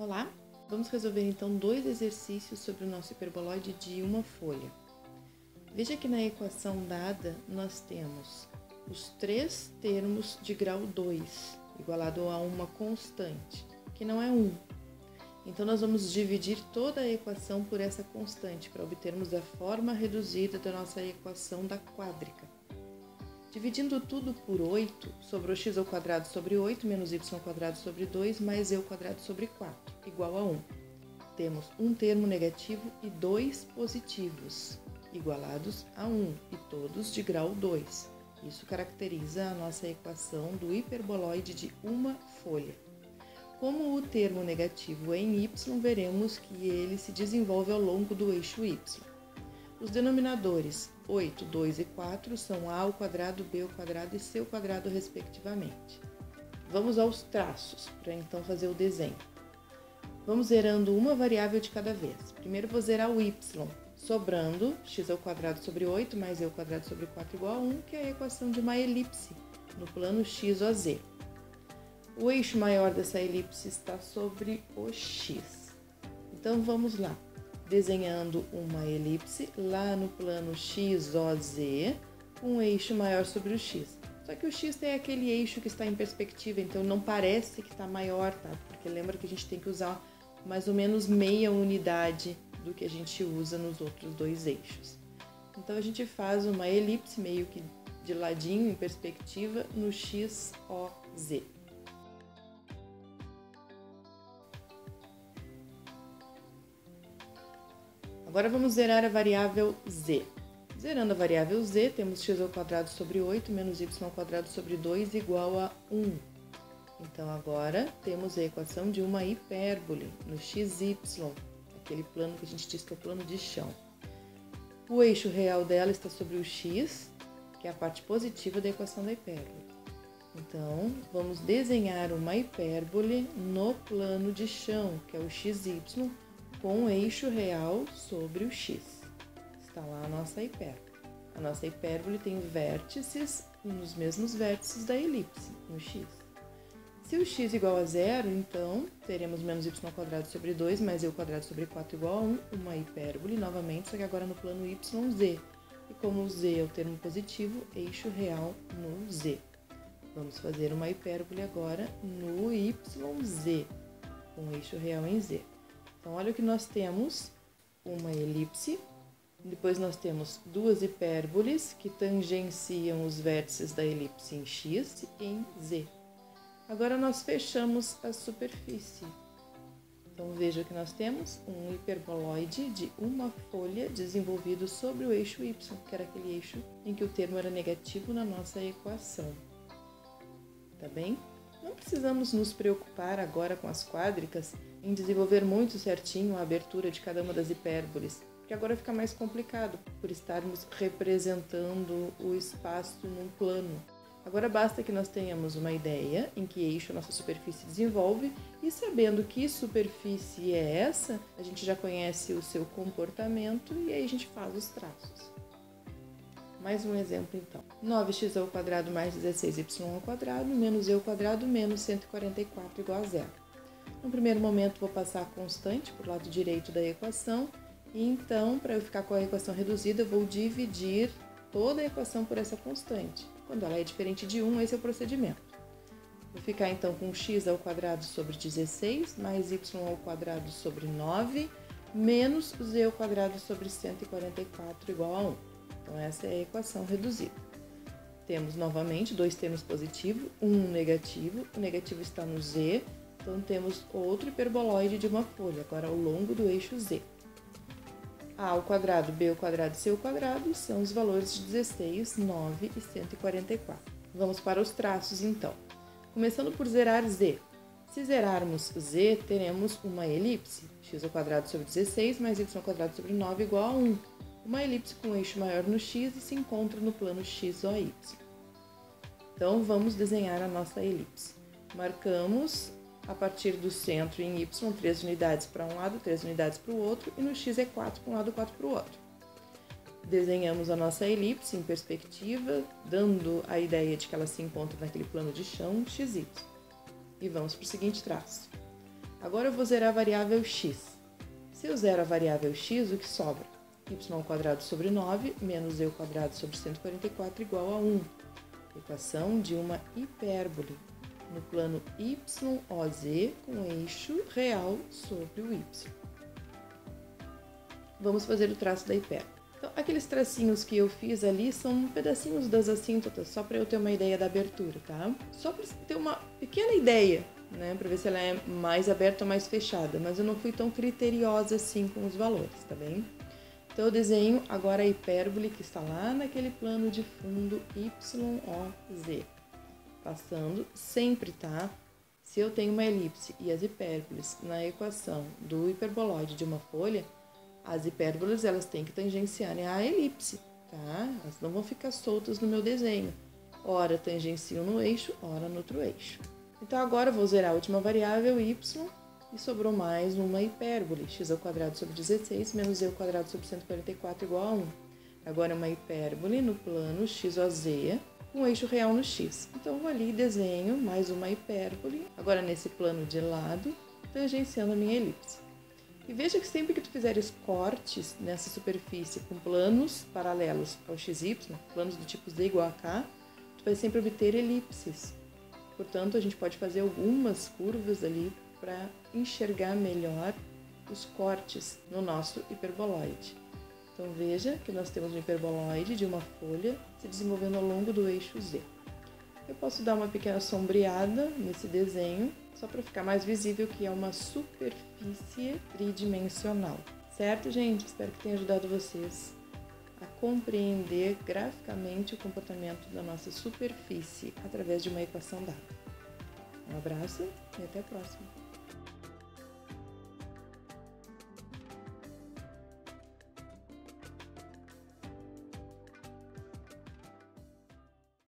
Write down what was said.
Olá, vamos resolver então dois exercícios sobre o nosso hiperboloide de uma folha. Veja que na equação dada nós temos os três termos de grau 2, igualado a uma constante, que não é 1. Então nós vamos dividir toda a equação por essa constante, para obtermos a forma reduzida da nossa equação da quádrica. Dividindo tudo por 8, sobrou x ao quadrado sobre 8 menos y ao quadrado sobre 2 mais e ao quadrado sobre 4, igual a 1. Temos um termo negativo e dois positivos, igualados a 1, e todos de grau 2. Isso caracteriza a nossa equação do hiperboloide de uma folha. Como o termo negativo é em y, veremos que ele se desenvolve ao longo do eixo y. Os denominadores 8, 2 e 4 são a ao quadrado, b ao quadrado e c ao quadrado, respectivamente. Vamos aos traços, para então fazer o desenho. Vamos zerando uma variável de cada vez. Primeiro vou zerar o y, sobrando x ao quadrado sobre 8 mais e ao quadrado sobre 4 igual a 1, que é a equação de uma elipse, no plano x, o, z. O eixo maior dessa elipse está sobre o x. Então vamos lá. Desenhando uma elipse lá no plano x, o, z, com um eixo maior sobre o x. Só que o x é aquele eixo que está em perspectiva, então não parece que está maior, tá? Porque lembra que a gente tem que usar mais ou menos meia unidade do que a gente usa nos outros dois eixos. Então a gente faz uma elipse meio que de ladinho, em perspectiva, no x, o, z. Agora vamos zerar a variável z. Zerando a variável z, temos x ao quadrado sobre 8 menos y ao quadrado sobre 2 igual a 1. Então agora temos a equação de uma hipérbole no xy, aquele plano que a gente diz que é o plano de chão. O eixo real dela está sobre o x, que é a parte positiva da equação da hipérbole. Então vamos desenhar uma hipérbole no plano de chão, que é o xy, com o eixo real sobre o x. Está lá a nossa hipérbole. A nossa hipérbole tem vértices nos mesmos vértices da elipse, no x. Se o x igual a zero, então teremos menos y ao quadrado sobre 2 mais e ao quadrado sobre 4 igual a 1, uma hipérbole, novamente, só que agora no plano yz. E como o z é o termo positivo, eixo real no z. Vamos fazer uma hipérbole agora no yz, com eixo real em z. Então, olha o que nós temos, uma elipse, depois nós temos duas hipérboles que tangenciam os vértices da elipse em x e em z. Agora nós fechamos a superfície. Então, veja que nós temos um hiperboloide de uma folha desenvolvido sobre o eixo y, que era aquele eixo em que o termo era negativo na nossa equação. Tá bem? Não precisamos nos preocupar agora com as quádricas em desenvolver muito certinho a abertura de cada uma das hipérboles, porque agora fica mais complicado por estarmos representando o espaço num plano. Agora basta que nós tenhamos uma ideia em que eixo a nossa superfície desenvolve e sabendo que superfície é essa, a gente já conhece o seu comportamento e aí a gente faz os traços. Mais um exemplo, então. 9x ao quadrado mais 16y ao quadrado menos e ao quadrado menos 144 igual a zero. No primeiro momento, vou passar a constante para o lado direito da equação. E então, para eu ficar com a equação reduzida, eu vou dividir toda a equação por essa constante. Quando ela é diferente de 1, esse é o procedimento. Vou ficar, então, com x ao quadrado sobre 16 mais y ao quadrado sobre 9 menos z ao quadrado sobre 144 igual a 1. Então, essa é a equação reduzida. Temos, novamente, dois termos positivos, um negativo. O negativo está no z, então temos outro hiperboloide de uma folha, agora ao longo do eixo z. A ao quadrado, b ao quadrado e c ao quadrado são os valores de 16, 9 e 144. Vamos para os traços, então. Começando por zerar z. Se zerarmos z, teremos uma elipse, x ao quadrado sobre 16 mais y ao quadrado sobre 9 igual a 1. Uma elipse com eixo maior no x e se encontra no plano x, o, y. Então, vamos desenhar a nossa elipse. Marcamos, a partir do centro em y, 3 unidades para um lado, 3 unidades para o outro, e no x é 4 para um lado, 4 para o outro. Desenhamos a nossa elipse em perspectiva, dando a ideia de que ela se encontra naquele plano de chão xy. E vamos para o seguinte traço. Agora eu vou zerar a variável x. Se eu zero a variável x, o que sobra? Y² sobre 9 menos E² sobre 144 igual a 1. Equação de uma hipérbole no plano YOZ com eixo real sobre o y. Vamos fazer o traço da hipérbole. Então, aqueles tracinhos que eu fiz ali são pedacinhos das assíntotas, só para eu ter uma ideia da abertura, tá? Só para ter uma pequena ideia, né? Para ver se ela é mais aberta ou mais fechada, mas eu não fui tão criteriosa assim com os valores, tá bem? Então, eu desenho agora a hipérbole que está lá naquele plano de fundo YOZ. Passando sempre, tá? Se eu tenho uma elipse e as hipérboles na equação do hiperboloide de uma folha, as hipérboles elas têm que tangenciar a elipse, tá? Elas não vão ficar soltas no meu desenho. Ora tangenciam no eixo, ora no outro eixo. Então agora eu vou zerar a última variável, y, e sobrou mais uma hipérbole, x² sobre 16 menos E² sobre 144 igual a 1. Agora é uma hipérbole no plano XOZ, com eixo real no x. Então eu vou ali e desenho mais uma hipérbole, agora nesse plano de lado, tangenciando a minha elipse. E veja que sempre que tu fizeres cortes nessa superfície com planos paralelos ao XY, planos do tipo Z igual a K, tu vai sempre obter elipses. Portanto, a gente pode fazer algumas curvas ali para enxergar melhor os cortes no nosso hiperboloide. Então veja que nós temos um hiperboloide de uma folha se desenvolvendo ao longo do eixo Z. Eu posso dar uma pequena sombreada nesse desenho, só para ficar mais visível que é uma superfície tridimensional. Certo, gente? Espero que tenha ajudado vocês a compreender graficamente o comportamento da nossa superfície através de uma equação dada. Um abraço e até a próxima!